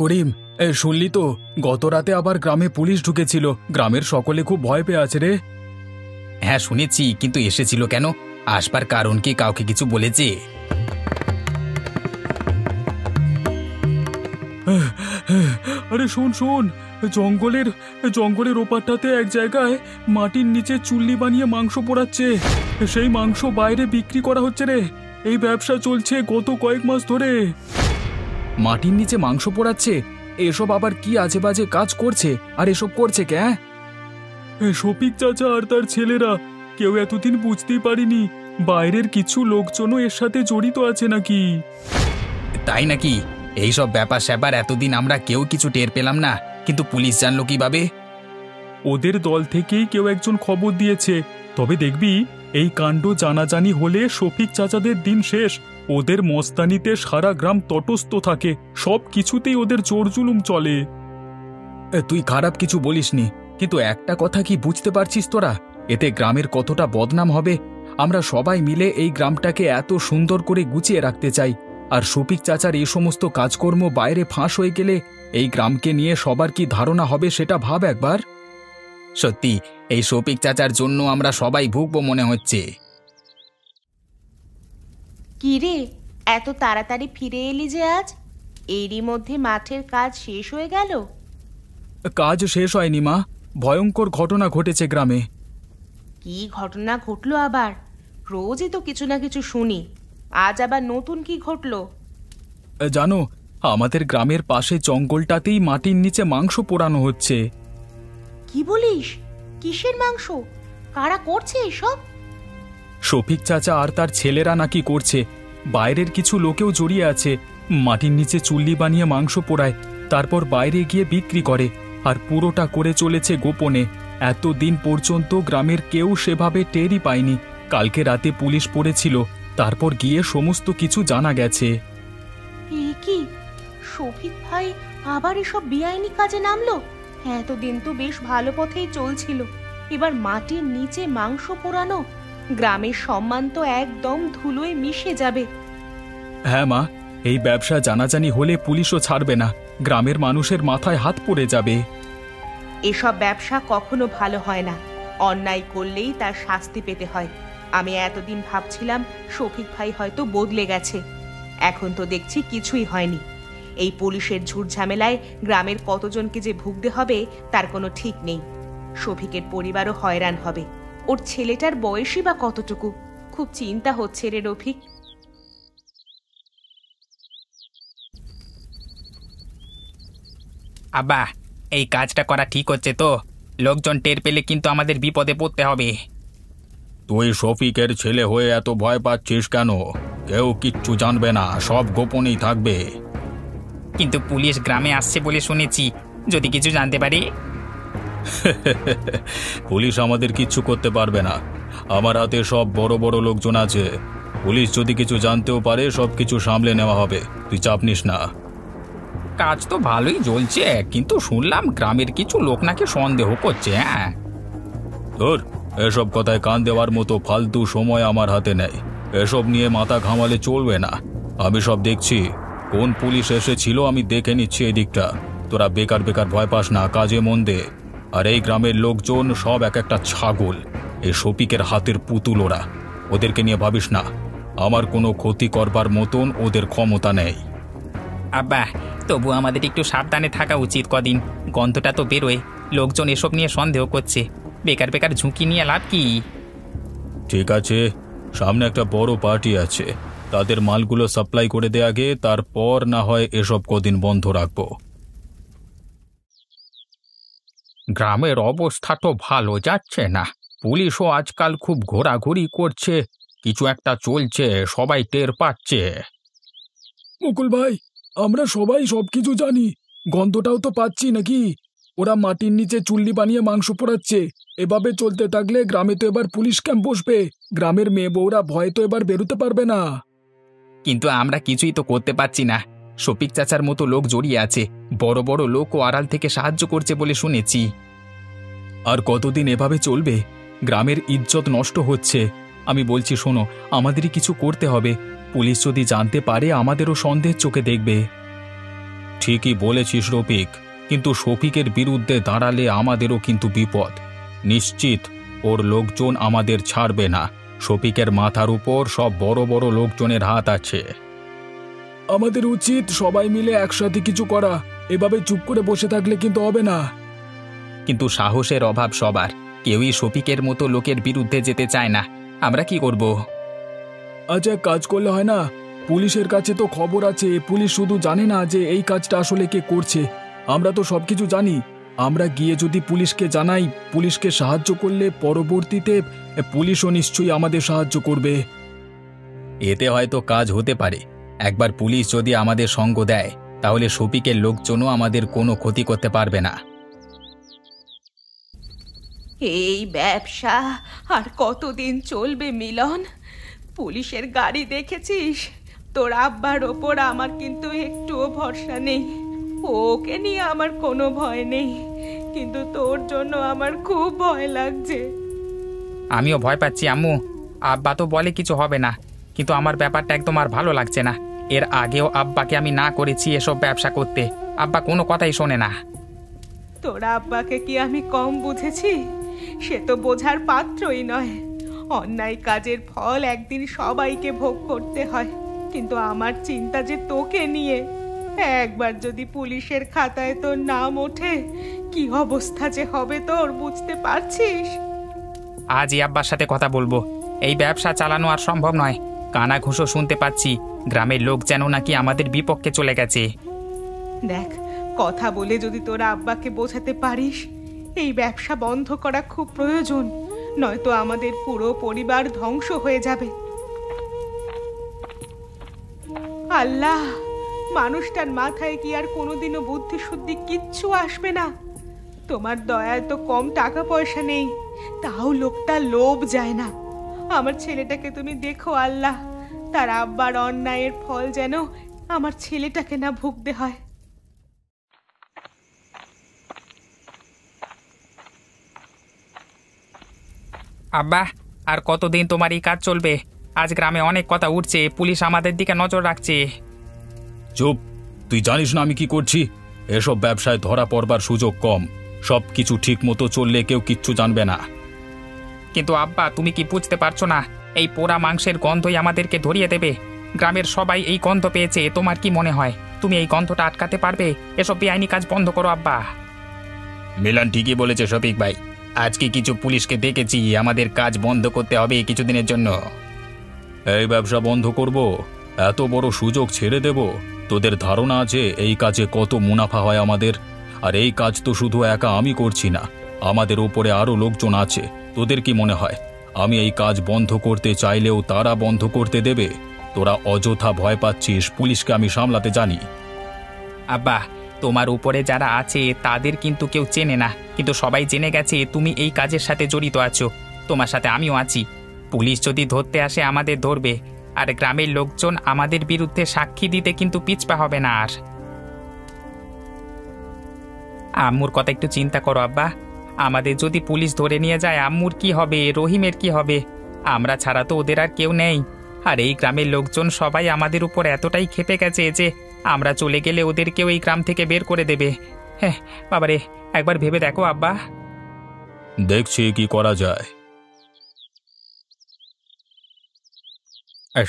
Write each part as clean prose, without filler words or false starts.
করিম, শুনলি তো গত রাতে আবার গ্রামে পুলিশ ঢুকেছিল। গ্রামের সকলে খুব ভয় পেয়ে আছে রে। হ্যাঁ শুনেছি, কিন্তু এসেছিল কেন? আসবার কারণ কি কাউকে কিছু বলেছে? আরে শোন শোন, জঙ্গলের জঙ্গলের ওপারটাতে এক জায়গায় মাটির নিচে চুল্লি বানিয়ে মাংস পোড়াচ্ছে। সেই মাংস বাইরে বিক্রি করা হচ্ছে রে। এই ব্যবসা চলছে গত কয়েক মাস ধরে। মাটির নিচে মাংস পোড়াচ্ছে? এসব আবার কি আজে বাজে কাজ করছে? আর এসব করছে কে? শফিক চাচা আর তার ছেলেরা। কেউ এতদিন বুঝতেই পারিনি বাইরের কিছু লোকজনও এর সাথে জড়িত আছে নাকি। তাই নাকি? এইসব ব্যাপার স্যাপার এতদিন আমরা কেউ কিছু টের পেলাম না, কিন্তু পুলিশ জানলো কিভাবে? ওদের দল থেকেই কেউ একজন খবর দিয়েছে। তবে দেখবি এই কাণ্ড জানাজানি হলে শফিক চাচাদের দিন শেষ। ওদের মস্তানিতে সারা গ্রাম তটস্থ থাকে, সব কিছুতেই ওদের জোর জুলুম চলে। তুই খারাপ কিছু বলিসনি, কিন্তু একটা কথা কি বুঝতে পারছিস তোরা? এতে গ্রামের কতটা বদনাম হবে। আমরা সবাই মিলে এই গ্রামটাকে এত সুন্দর করে গুছিয়ে রাখতে চাই, আর শফিক চাচার এই সমস্ত কাজকর্ম বাইরে ফাঁস হয়ে গেলে এই গ্রামকে নিয়ে সবার কি ধারণা হবে সেটা ভাব একবার। সত্যি এই শফিক চাচার জন্য আমরা সবাই ভুগবো মনে হচ্ছে। কি রে, এত তাড়াতাড়ি ফিরে এলি যে আজ? এরই মধ্যে মাঠের কাজ শেষ হয়ে গেল? কাজ শেষ হয়নি মা, ভয়ঙ্কর ঘটনা ঘটেছে গ্রামে। কি ঘটনা ঘটলো আবার? রোজই তো কিছু না কিছু শুনি, আজ আবার নতুন কি ঘটলো? জানো, আমাদের গ্রামের পাশে জঙ্গলটাতেই মাটির নিচে মাংস পোড়ানো হচ্ছে। কি বলিস? কিসের মাংস? কারা করছে এসব? শফিক চাচা আর তার ছেলেরা নাকি করছে। বাইরের কিছু লোকেও জড়িয়ে আছে। মাটির নিচে চুল্লি বানিয়ে মাংস পোড়ায়, তারপর বাইরে গিয়ে বিক্রি করে। আর পুরোটা করে চলেছে গোপনে। এতদিন পর্যন্ত গ্রামের কেউ সেভাবে টেরই পায়নি। কালকে রাতে পুলিশ পড়েছিল, তারপর গিয়ে সমস্ত কিছু জানা গেছে। কি শফিক ভাই আবার এসব বেআইনি কাজে নামলো? এতদিন তো বেশ ভালো পথেই চলছিল, এবার মাটির নিচে মাংস পোড়ানো। গ্রামের সম্মান তো একদম ধুলোয় মিশে যাবে। হ্যাঁ মা, এই ব্যবসা জানাজানি হলে পুলিশও ছাড়বে না। গ্রামের মানুষের মাথায় হাত পড়ে যাবে। এসব ব্যবসা কখনো ভালো হয় না, অন্যায় করলেই তার শাস্তি পেতে হয়। আমি এতদিন ভাবছিলাম শফিক ভাই হয়তো বদলে গেছে, এখন তো দেখছি কিছুই হয়নি। এই পুলিশের ঝুট ঝামেলায় গ্রামের কতজনকে যে ভুগতে হবে তার কোনো ঠিক নেই। শফিকের পরিবারও হয়রান হবে। ওর ছেলেটার বয়সই বা কতটুকু? খুব চিন্তা হচ্ছে রে রফিক। আব্বা, এই কাজটা করা ঠিক হচ্ছে তো? লোকজন টের পেলে কিন্তু আমাদের বিপদে পড়তে হবে। তুই শফিকের ছেলে হয়ে এত ভয় পাচ্ছিস কেন? কেউ কিচ্ছু জানবে না, সব গোপনেই থাকবে। কিন্তু পুলিশ গ্রামে আসছে বলে শুনেছি, যদি কিছু জানতে পারি? পুলিশ আমাদের কিচ্ছু করতে পারবে না। আমার হাতে সব বড় বড় লোকজন আছে। পুলিশ যদি কিছু জানতেও পারে, সবকিছু সামলে নেওয়া হবে, তুই চাপ নিস না। কাজ তো ভালোই চলছে, কিন্তু শুনলাম গ্রামের কিছু লোক নাকি সন্দেহ করছে। হ্যাঁ, তোর এসব কথায় কান দেওয়ার মতো ফালতু সময় আমার হাতে নেই। এসব নিয়ে মাথা ঘামালে চলবে না। আমি সব দেখছি। কোন পুলিশ এসেছিল আমি দেখে নিচ্ছি এদিকটা। তোরা বেকার বেকার ভয় পাস না, কাজে মন দে। আর এই গ্রামের লোকজন সব এক একটা ছাগল, এই শফিকের হাতের পুতুল ওরা। ওদেরকে নিয়ে ভাবিস না, আমার কোনো ক্ষতি করবার মতন ওদের ক্ষমতা নেই। আব্বা, তবু আমাদের একটু সাবধানে থাকা উচিত। কদিন গন্ধটা তো বেরোয়, লোকজন এসব নিয়ে সন্দেহ করছে। বেকার বেকার ঝুঁকি নিয়ে লাভ কি? ঠিক আছে, সামনে একটা বড় পার্টি আছে, তাদের মালগুলো সাপ্লাই করে দে আগে, তারপর না হয় এসব কদিন বন্ধ রাখবো। গ্রামের অবস্থা তো ভালো যাচ্ছে না। পুলিশও আজকাল খুব ঘোরাঘুরি করছে, কিছু একটা চলছে, সবাই টের পাচ্ছে। মুকুল ভাই, আমরা সবাই সবকিছু জানি, গন্ধটাও তো পাচ্ছি নাকি? ওরা মাটির নিচে চুল্লি বানিয়ে মাংস পোড়াচ্ছে। এভাবে চলতে থাকলে গ্রামে তো এবার পুলিশ ক্যাম্প বসবে। গ্রামের মেয়ে বউরা ভয়ে তো এবার বেরোতে পারবে না। কিন্তু আমরা কিছুই তো করতে পারছি না। শফিক চাচার মতো লোক জড়িয়ে আছে, বড় বড় লোক ও আড়াল থেকে সাহায্য করছে বলে শুনেছি। আর কতদিন এভাবে চলবে? গ্রামের ইজ্জত নষ্ট হচ্ছে। আমি বলছি শোনো, আমাদেরই কিছু করতে হবে। পুলিশ যদি জানতে পারে আমাদেরও সন্দেহের চোখে দেখবে। ঠিকই বলেছিস রফিক, কিন্তু শফিকের বিরুদ্ধে দাঁড়ালে আমাদেরও কিন্তু বিপদ। নিশ্চিত ওর লোকজন আমাদের ছাড়বে না। শফিকের মাথার উপর সব বড় বড় লোকজনের হাত আছে। আমাদের উচিত সবাই মিলে একসাথে কিছু করা। এভাবে চুপ করে বসে থাকলে কিন্তু হবে না। কিন্তু সাহসের অভাব সবার, কেউই শফিকের মতো লোকের বিরুদ্ধে যেতে চায় না। আমরা কি করব? আজ এক কাজ করলে হয় না? পুলিশের কাছে তো খবর আছে, পুলিশ শুধু জানে না যে এই কাজটা আসলে কে করছে। আমরা তো সবকিছু জানি। আমরা গিয়ে যদি পুলিশকে জানাই, পুলিশকে সাহায্য করলে পরবর্তীতে পুলিশও নিশ্চয়ই আমাদের সাহায্য করবে। এতে হয়তো কাজ হতে পারে। একবার পুলিশ যদি আমাদের সঙ্গ দেয়, তাহলে শফিকের লোকজনও আমাদের কোনো ক্ষতি করতে পারবে না। এই ব্যবসা আর কতদিন চলবে মিলন? পুলিশের গাড়ি দেখেছিস? তোর আব্বার ওপর আমার কিন্তু একটুও ভরসা নেই। ওকে নিয়ে আমার কোনো ভয় নেই, কিন্তু তোর জন্য আমার খুব ভয় লাগছে। আমিও ভয় পাচ্ছি আম্মু। আব্বা তো বলে কিছু হবে না, কিন্তু আমার ব্যাপারটা একদম আর ভালো লাগছে না। এর আগেও আব্বাকে আমি না করেছি এসব ব্যবসা করতে, আব্বা কোনো কথাই শোনে না। তোর আব্বাকে কি আমি কম বুঝেছি? সে তো বোঝার পাত্রই নয়। অন্যায় কাজের ফল একদিন সবাইকে ভোগ করতে হয়, কিন্তু আমার চিন্তা যে তোকে নিয়ে। একবার যদি পুলিশের খাতায় তোর নাম ওঠে, কি অবস্থা যে হবে তোর বুঝতে পারছিস? আজই আব্বার সাথে কথা বলবো। এই ব্যবসা চালানো আর সম্ভব নয়। কানা ঘুষো শুনতে পাচ্ছি, গ্রামের লোক যেন নাকি আমাদের বিপক্ষে চলে গেছে। দেখ, কথা বলে যদি তোর আব্বাকে বোঝাতে পারিস এই ব্যবসা বন্ধ করা খুব প্রয়োজন, নয়তো আমাদের পুরো পরিবার ধ্বংস হয়ে যাবে। আল্লাহ, মানুষটার মাথায় কি আর কোনোদিনও বুদ্ধি শুদ্ধি কিচ্ছু আসবে না? তোমার দয়ায় তো কম টাকা পয়সা নেই, তাও লোকটা লোভ যায় না। আমার ছেলেটাকে তুমি দেখো আল্লাহ, তার আব্বার অন্যায়ের ফল যেন আমার ছেলেটাকে না ভুগতে হয়। আব্বা, আর কতদিন তোমার এই কাজ চলবে? আজ গ্রামে অনেক কথা উঠছে, পুলিশ আমাদের দিকে নজর রাখছে। চুপ! তুই জানিস না আমি কি করছি? এসব ব্যবসায় ধরা পড়বার সুযোগ কম। সব কিছু ঠিক মতো চললে কেউ কিচ্ছু জানবে না। কিন্তু আব্বা, তুমি কি বুঝতে পারছো না? এই পোড়া মাংসের গন্ধই আমাদেরকে ধরিয়ে দেবে। গ্রামের সবাই এই গন্ধ পেয়েছে। তোমার কি মনে হয় তুমি এই গন্ধটা আটকাতে পারবে? এসব বেআইনি কাজ বন্ধ করো আব্বা। মিলন ঠিকই বলেছে শফিক ভাই। আজকে কিছু পুলিশকে দেখেছি, আমাদের কাজ বন্ধ করতে হবে কিছুদিনের জন্য। এই ব্যবসা বন্ধ করব? এত বড় সুযোগ ছেড়ে দেব? তোদের ধারণা আছে এই কাজে কত মুনাফা হয় আমাদের? আর এই কাজ তো শুধু একা আমি করছি না, আমাদের উপরে আরও লোকজন আছে। তোদের কি মনে হয় আমি এই কাজ বন্ধ করতে চাইলেও তারা বন্ধ করতে দেবে? তোরা অযথা ভয় পাচ্ছিস, পুলিশকে আমি সামলাতে জানি। আব্বা, তোমার উপরে যারা আছে তাদের কিন্তু কেউ চেনে না, কিন্তু সবাই জেনে গেছে তুমি এই কাজের সাথে জড়িত আছো। তোমার সাথে আমিও আছি। পুলিশ যদি ধরতে আসে আমাদের ধরবে, আর গ্রামের লোকজন আমাদের বিরুদ্ধে সাক্ষী দিতে কিন্তু পিছপা হবে না আর। আম্মুর কথা একটু চিন্তা করো আব্বা। আমাদের যদি পুলিশ ধরে নিয়ে যায়, আম্মুর কি হবে? রহিমের কি হবে? আমরা ছাড়া তো ওদের আর কেউ নেই। আর এই গ্রামের লোকজন সবাই আমাদের উপর এতটাই ক্ষেপে গেছে যে আমরা চলে গেলে ওদেরকেও এই গ্রাম থেকে বের করে দেবে। হ্যাঁ বাবারে, একবার ভেবে দেখো আব্বা। দেখছি কি করা যায়।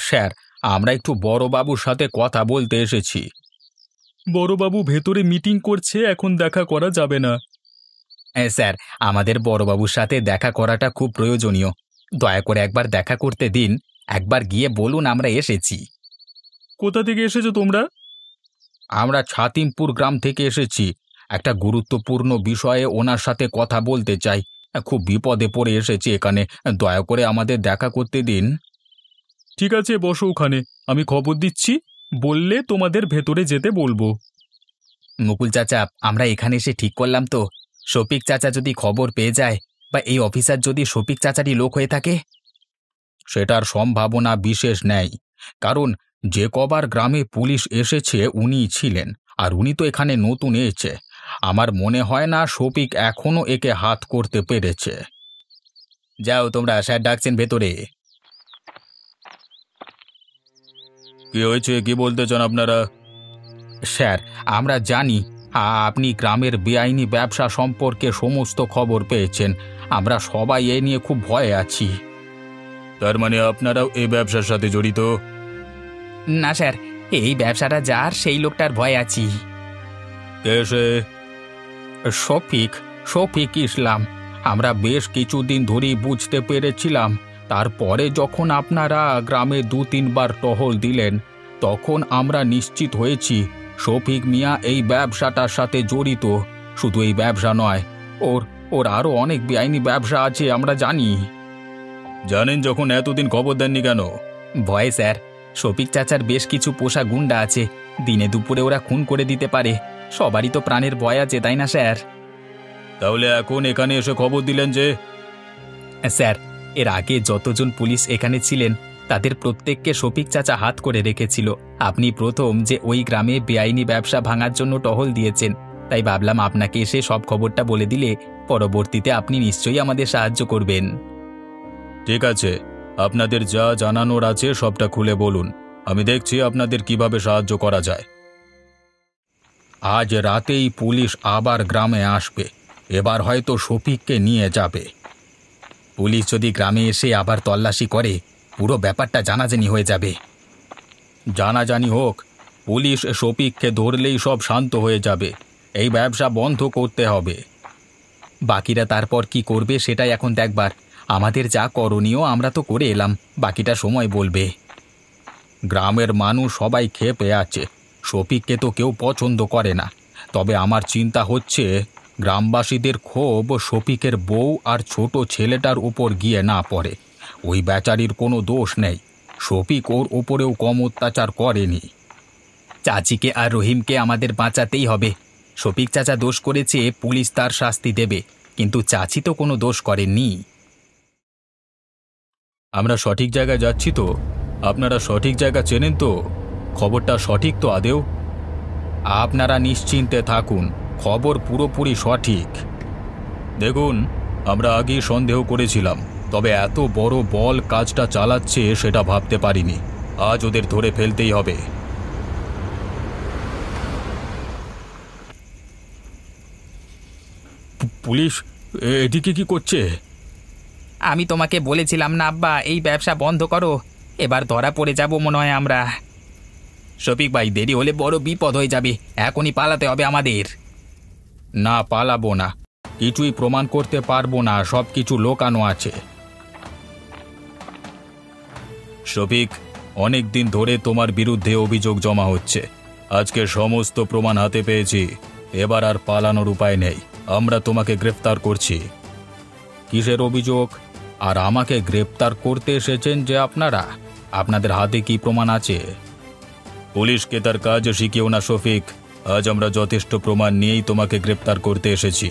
স্যার, আমরা একটু বড়বাবুর সাথে কথা বলতে এসেছি। বড়বাবু ভেতরে মিটিং করছে, এখন দেখা করা যাবে না। স্যার, আমাদের বড়বাবুর সাথে দেখা করাটা খুব প্রয়োজনীয়। দয়া করে একবার দেখা করতে দিন। একবার গিয়ে বলুন আমরা এসেছি। কোথা থেকে এসেছো তোমরা? আমরা ছাতিমপুর গ্রাম থেকে এসেছি। একটা গুরুত্বপূর্ণ বিষয়ে ওনার সাথে কথা বলতে চাই। খুব বিপদে পড়ে এসেছি এখানে, দয়া করে আমাদের দেখা করতে দিন। ঠিক আছে, বসো ওখানে, আমি খবর দিচ্ছি। বললে তোমাদের ভেতরে যেতে বলবো। মুকুল চাচা, আমরা এখানে এসে ঠিক করলাম তো, শফিক চাচা যদি খবর পেয়ে যায় বা এই অফিসার যদি শফিক চাচারই লোক হয়ে থাকে? সেটার সম্ভাবনা বিশেষ নেই, কারণ যে কবার গ্রামে পুলিশ এসেছে উনিই ছিলেন, আর উনি তো এখানে নতুন এসেছে। আমার মনে হয় না শফিক এখনো একে হাত করতে পেরেছে। যাও তোমরা, স্যার ডাকছেন ভেতরে। কি হয়েছে, কি বলতে চান আপনারা? স্যার, আমরা জানি আপনি গ্রামের বেআইনি ব্যবসা সম্পর্কে সমস্ত খবর পেয়েছেন। আমরা সবাই এ নিয়ে খুব ভয়ে আছি। তার মানে আপনারাও এই ব্যবসার সাথে জড়িত? না স্যার, এই ব্যবসাটা যার সেই লোকটার ভয় আছি। কে সে? শফিক, শফিক ইসলাম। আমরা বেশ কিছুদিন ধরেই বুঝতে পেরেছিলাম, তারপরে যখন আপনারা গ্রামে 2-3 বার টহল দিলেন, তখন আমরা নিশ্চিত হয়েছি শফিক মিয়া এই ব্যবসাটার সাথে জড়িত। শুধু এই ব্যবসা নয়, ওর আরও অনেক বেআইনি ব্যবসা আছে, আমরা জানি। জানেন যখন এতদিন খবর দেননি কেন? ভয় স্যার, শফিক চাচার বেশ কিছু পোষা গুন্ডা আছে, দিনে দুপুরে ওরা খুন করে দিতে পারে। সবারই তো প্রাণের ভয় আছে, তাই না স্যার? তাহলে এখন এখানে এসে খবর দিলেন যে? স্যার, এর আগে যতজন পুলিশ এখানে ছিলেন তাদের প্রত্যেককে শফিক চাচা হাত করে রেখেছিল। আপনি প্রথম যে ওই গ্রামে বেআইনি ব্যবসা ভাঙার জন্য টহল দিয়েছেন, তাই ভাবলাম আপনাকে এসে সব খবরটা বলে দিলে পরবর্তীতে আপনি নিশ্চয়ই আমাদের সাহায্য করবেন। ঠিক আছে, আপনাদের যা জানানোর আছে সবটা খুলে বলুন, আমি দেখছি আপনাদের কিভাবে সাহায্য করা যায়। আজ রাতেই পুলিশ আবার গ্রামে আসবে, এবার হয়তো শফিককে নিয়ে যাবে। পুলিশ যদি গ্রামে এসে আবার তল্লাশি করে, পুরো ব্যাপারটা জানাজানি হয়ে যাবে। জানাজানি হোক, পুলিশ শফিককে ধরলেই সব শান্ত হয়ে যাবে। এই ব্যবসা বন্ধ করতে হবে। বাকিরা তারপর কি করবে সেটাই এখন দেখবার। আমাদের যা করণীয় আমরা তো করে এলাম, বাকিটা সময় বলবে। গ্রামের মানুষ সবাই ক্ষেপে আছে, শফিককে তো কেউ পছন্দ করে না। তবে আমার চিন্তা হচ্ছে গ্রামবাসীদের ক্ষোভ শফিকের বউ আর ছোট ছেলেটার উপর গিয়ে না পড়ে। ওই বেচারির কোনো দোষ নেই, শফিক ওর উপরেও কম অত্যাচার করেনি। চাচিকে আর রহিমকে আমাদের বাঁচাতেই হবে। শফিক চাচা দোষ করেছে, পুলিশ তার শাস্তি দেবে, কিন্তু চাচি তো কোনো দোষ করেননি। আমরা সঠিক জায়গায় যাচ্ছি তো? আপনারা সঠিক জায়গা চেনেন তো? খবরটা সঠিক তো আদেও? আপনারা নিশ্চিন্তে থাকুন, খবর পুরোপুরি সঠিক। দেখুন, আমরা আগেই সন্দেহ করেছিলাম, তবে এত বড় বল কাজটা চালাচ্ছে সেটা ভাবতে পারিনি। আজ ওদের ধরে ফেলতেই হবে। পুলিশ এদিকে কি করছে? আমি তোমাকে বলেছিলাম না আব্বা, এই ব্যবসা বন্ধ করো, এবার ধরা পড়ে যাব মনে হয় আমরা। শফিক ভাই, দেরি হলে বড় বিপদ হয়ে যাবে, এখনই পালাতে হবে আমাদের। না, পালাবো না, কিছুই প্রমাণ করতে পারবো না, সব কিছু লোকানো আছে। শফিক, অনেক দিন ধরে তোমার বিরুদ্ধে অভিযোগ জমা হচ্ছে, আজকে সমস্ত প্রমাণ হাতে পেয়েছি। এবার আর পালানোর উপায় নেই, আমরা তোমাকে গ্রেফতার করছি। কিসের অভিযোগ? আর আমাকে গ্রেফতার করতে এসেছেন যে আপনারা? আপনাদের হাতে কি প্রমাণ আছে? পুলিশকে তার কাজ শিখিও না শফিক, আজ আমরা যথেষ্ট প্রমাণ নিয়েই তোমাকে গ্রেফতার করতে এসেছি।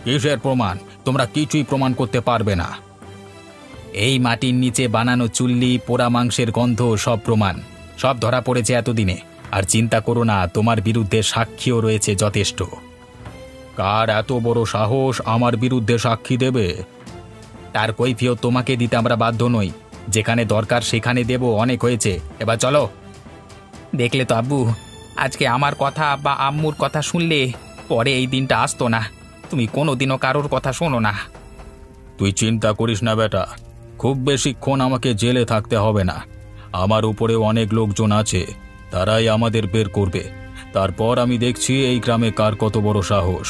কিসের প্রমাণ? তোমরা কিছুই প্রমাণ করতে পারবে না। এই মাটির নিচে বানানো চুল্লি, পোড়া মাংসের গন্ধ, সব প্রমাণ, সব ধরা পড়েছে এতদিনে। আর চিন্তা করো না, তোমার বিরুদ্ধে সাক্ষীও রয়েছে যথেষ্ট। কার এত বড় সাহস আমার বিরুদ্ধে সাক্ষী দেবে? তার কৈফিয়ত তোমাকে দিতে আমরা বাধ্য নই, যেখানে দরকার সেখানে দেব, অনেক হয়েছে, এবার চলো। দেখলে তো আব্বু, আজকে আমার কথা বা আম্মুর কথা শুনলে পরে এই দিনটা আসতো না। তুমি কোনোদিনও কারোর কথা শোনো না। তুই চিন্তা করিস না বেটা, খুব বেশিক্ষণ আমাকে জেলে থাকতে হবে না। আমার উপরেও অনেক লোকজন আছে, তারাই আমাদের বের করবে। তারপর আমি দেখছি এই গ্রামে কার কত বড় সাহস।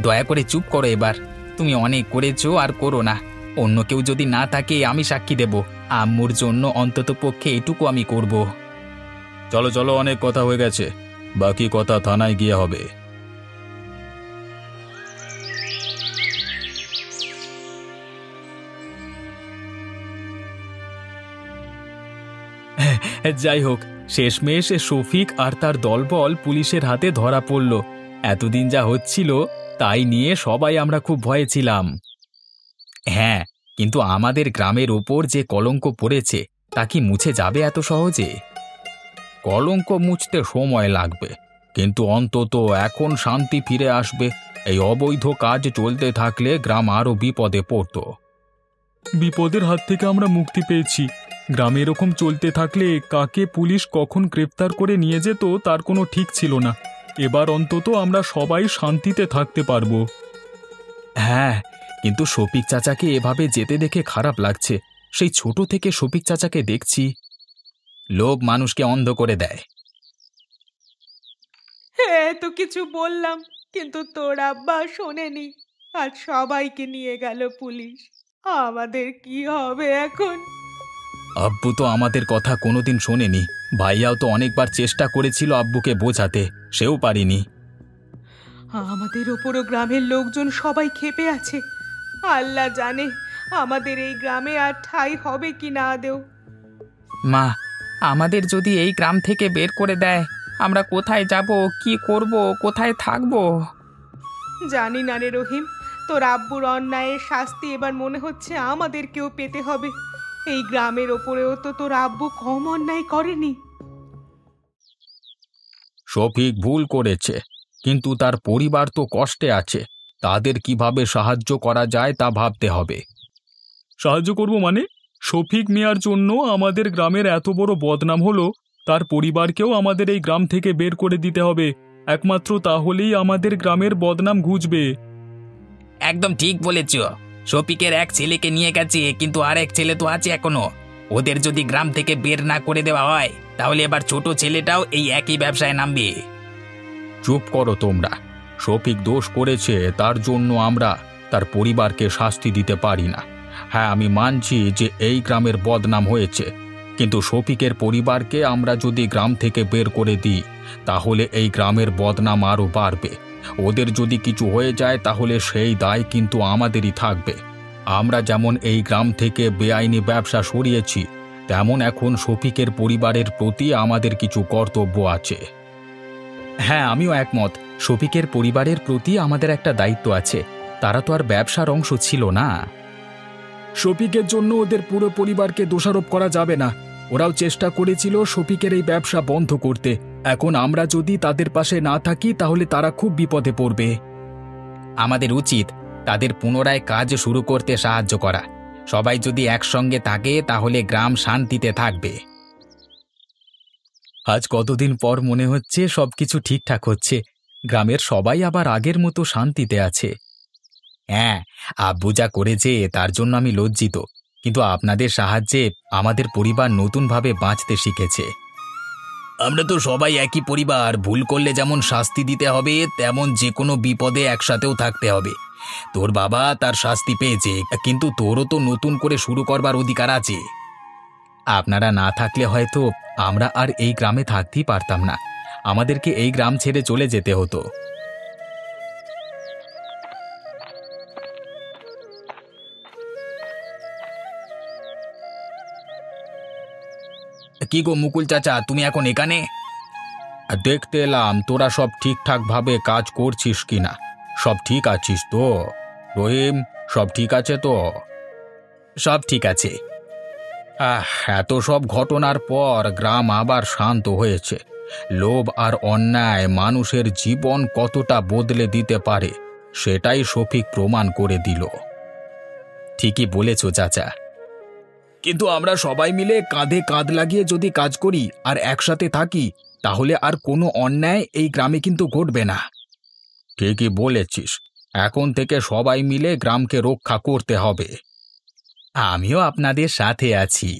দয়া করে চুপ করো এবার, তুমি অনেক করেছো, আর করো না। অন্য কেউ যদি না থাকে আমি সাক্ষী দেব, আম্মুর জন্য অন্তত পক্ষে এটুকু আমি করব। চলো চলো, অনেক কথা হয়ে গেছে, বাকি কথা থানায় গিয়ে হবে। যাই হোক, শেষমেশ শফিক আর তার দলবল পুলিশের হাতে ধরা পড়ল। এতদিন যা হচ্ছিল তাই নিয়ে সবাই আমরা খুব ভয়ে ছিলাম। হ্যাঁ, কিন্তু আমাদের গ্রামের ওপর যে কলঙ্ক পড়েছে তা কি মুছে যাবে এত সহজে? কলঙ্ক মুছতে সময় লাগবে, কিন্তু অন্তত এখন শান্তি ফিরে আসবে। এই অবৈধ কাজ চলতে থাকলে গ্রাম আরও বিপদে পড়ত। বিপদের হাত থেকে আমরা মুক্তি পেয়েছি। গ্রামে এরকম চলতে থাকলে কাকে পুলিশ কখন গ্রেপ্তার করে নিয়ে যেত তার কোনো ঠিক ছিল না। এবার অন্তত আমরা সবাই শান্তিতে থাকতে পারবো। হ্যাঁ, কিন্তু শফিক চাচাকে এভাবে যেতে দেখে খারাপ লাগছে। সেই ছোট থেকে শফিক চাচাকে দেখছি। লোভ মানুষকে অন্ধ করে দেয়। হ্যাঁ, তো কিছু বললাম, কিন্তু তোর আব্বা শোনেনি, আর সবাইকে নিয়ে গেল পুলিশ। আমাদের কি হবে এখন? আব্বু তো আমাদের কথা কোনোদিন শোনেনি। ভাইয়াও তো অনেকবার চেষ্টা করেছিল আব্বুকে বোঝাতে, সেও পারিনি। আমাদের ওপরও গ্রামের লোকজন সবাই ক্ষেপে আছে। আল্লাহ জানে আমাদের এই গ্রামে আর ঠাঁই হবে কি না আদেও। মা, আমাদের যদি এই গ্রাম থেকে বের করে দেয়, আমরা কোথায় যাব, কি করব, কোথায় থাকব? জানি না রে রহিম, তোর আব্বুর অন্যায়ের শাস্তি এবার মনে হচ্ছে আমাদেরকেও পেতে হবে। এই গ্রামের ওপরেও তো তোর আব্বু কম অন্যায় করেনি। শফিক ভুল করেছে, কিন্তু তার পরিবার তো কষ্টে আছে। তাদের কিভাবে সাহায্য করা যায় তা ভাবতে হবে। সাহায্য করব মানে? শফিক মিয়ার জন্য আমাদের গ্রামের এত বড় বদনাম হলো, তার পরিবারকেও আমাদের এই গ্রাম থেকে বের করে দিতে হবে। একমাত্র তাহলেই আমাদের গ্রামের বদনাম ঘুচবে। একদম ঠিক বলেছ। শফিকের এক ছেলেকে নিয়ে গেছে, কিন্তু আরেক ছেলে তো আছে এখনো। ওদের যদি গ্রাম থেকে বের না করে দেওয়া হয়, তাহলে এবার ছোট ছেলেটাও এই একই ব্যবসায় নামবে। চুপ করো তোমরা। শফিক দোষ করেছে, তার জন্য আমরা তার পরিবারকে শাস্তি দিতে পারি না। হ্যাঁ, আমি মানছি যে এই গ্রামের বদনাম হয়েছে, কিন্তু শফিকের পরিবারকে আমরা যদি গ্রাম থেকে বের করে দিই, তাহলে এই গ্রামের বদনাম আরও বাড়বে। ওদের যদি কিছু হয়ে যায় তাহলে সেই দায় কিন্তু আমাদেরই থাকবে। আমরা যেমন এই গ্রাম থেকে বেআইনি ব্যবসা সরিয়েছি, তেমন এখন শফিকের পরিবারের প্রতি আমাদের কিছু কর্তব্য আছে। হ্যাঁ, আমিও একমত। শফিকের পরিবারের প্রতি আমাদের একটা দায়িত্ব আছে। তারা তো আর ব্যবসার অংশ ছিল না। শফিকের জন্য ওদের পুরো পরিবারকে দোষারোপ করা যাবে না। ওরাও চেষ্টা করেছিল শফিকের এই ব্যবসা বন্ধ করতে। এখন আমরা যদি তাদের পাশে না থাকি তাহলে তারা খুব বিপদে পড়বে। আমাদের উচিত তাদের পুনরায় কাজ শুরু করতে সাহায্য করা। সবাই যদি একসঙ্গে থাকে তাহলে গ্রাম শান্তিতে থাকবে। আজ কতদিন পর মনে হচ্ছে সবকিছু ঠিকঠাক হচ্ছে। গ্রামের সবাই আবার আগের মতো শান্তিতে আছে। হ্যাঁ, আব্বু যা করেছে তার জন্য আমি লজ্জিত, কিন্তু আপনাদের সাহায্যে আমাদের পরিবার নতুনভাবে বাঁচতে শিখেছে। আমরা তো সবাই একই পরিবার। ভুল করলে যেমন শাস্তি দিতে হবে, তেমন যে কোনো বিপদে একসাথেও থাকতে হবে। তোর বাবা তার শাস্তি পেয়েছে, কিন্তু তোরও তো নতুন করে শুরু করবার অধিকার আছে। আপনারা না থাকলে হয়তো আমরা আর এই গ্রামে থাকতেই পারতাম না। আমাদেরকে এই গ্রাম ছেড়ে চলে যেতে হতো। কি গো মুকুল চাচা, তুমি এখন এখানে? দেখতে এলাম তোরা সব ঠিকঠাকভাবে কাজ করছিস কিনা। সব ঠিক আছিস তো রহিম? সব ঠিক আছে তো? সব ঠিক আছে। এত সব ঘটনার পর গ্রাম আবার শান্ত হয়েছে। লোভ আর অন্যায় মানুষের জীবন কতটা বদলে দিতে পারে সেটাই শফিক প্রমাণ করে দিল। ঠিকই বলেছ চাচা, কিন্তু আমরা সবাই মিলে কাঁধে কাঁধ লাগিয়ে যদি কাজ করি আর একসাথে থাকি, তাহলে আর কোনো অন্যায় এই গ্রামে কিন্তু ঘটবে না। ঠিকই বলেছিস। এখন থেকে সবাই মিলে গ্রামকে রক্ষা করতে হবে। আমিও আপনাদের সাথে আছি।